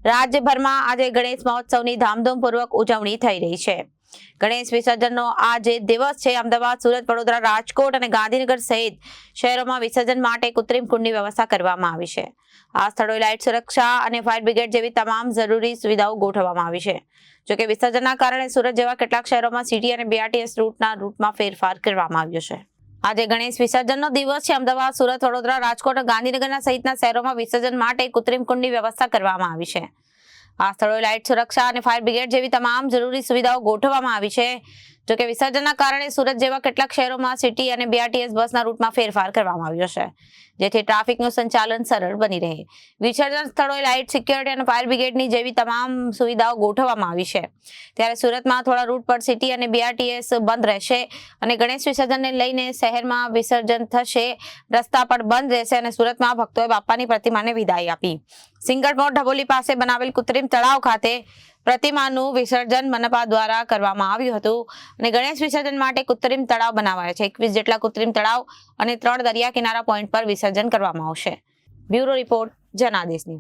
રાજ્યભરમાં આજે ગણેશ મહોત્સવની ધામધૂમપૂર્વક ઉજવણી થઈ રહી છે। ગણેશ વિસર્જનનો આ જે દિવસ છે, અમદાવાદ, સુરત, વડોદરા, રાજકોટ અને ગાંધીનગર સહિત શહેરોમાં વિસર્જન માટે કૃત્રિમ કુંડની વ્યવસ્થા કરવામાં આવી છે। આ સ્થળોએ લાઇટ સુરક્ષા અને ફાયર બ્રિગેડ જેવી તમામ જરૂરી સુવિધાઓ ગોઠવવામાં આવી છે। જોકે વિસર્જનના કારણે સુરત જેવા કેટલાક શહેરોમાં સિટી અને બીઆરટીએસ રૂટમાં ફેરફાર કરવામાં આવ્યો છે। આજે ગણેશ વિસર્જનનો દિવસ છે। અમદાવાદ, સુરત, વડોદરા, રાજકોટ અને ગાંધીનગરના સહિતના શહેરોમાં વિસર્જન માટે કૃત્રિમ કુંડની વ્યવસ્થા કરવામાં આવી છે। આ સ્થળોએ લાઇટ સુરક્ષા અને ફાયર બ્રિગેડ જેવી તમામ જરૂરી સુવિધાઓ ગોઠવવામાં આવી છે। જોકે વિસર્જનના કારણે સુરત જેવા કેટલાક શહેરોમાં સિટી અને બીઆરટીએસ બસના રૂટમાં ફેરફાર કરવામાં આવ્યો છે, જેથી ટ્રાફિકનું સંચાલન સરળ બની રહે। વિસર્જન સ્થળોએ લાઇટ, સિક્યોરિટી અને ફાયર બ્રિગેડની જેવી તમામ સુવિધાઓ ગોઠવવામાં આવી છે। ત્યારે સુરતમાં થોડા રૂટ પર સિટી અને બીઆરટીએસ બંધ રહેશે અને ગણેશ વિસર્જનને લઈને શહેરમાં વિસર્જન થશે, રસ્તા પર બંધ રહેશે અને સુરતમાં ભક્તોએ બાપાની પ્રતિમાને વિદાય આપી। સિંગરમોડ ઢબોલી પાસે બનાવેલ કૃત્રિમ તળાવ ખાતે પ્રતિમાનું વિસર્જન મનપા દ્વારા કરવામાં આવ્યું હતું અને ગણેશ વિસર્જન માટે કૃત્રિમ તળાવ બનાવાયા છે। 21 જેટલા કૃત્રિમ તળાવ અને 3 દરિયા કિનારા પોઈન્ટ પર વિસર્જન કરવામાં આવશે। Bureau report, Janadesh news.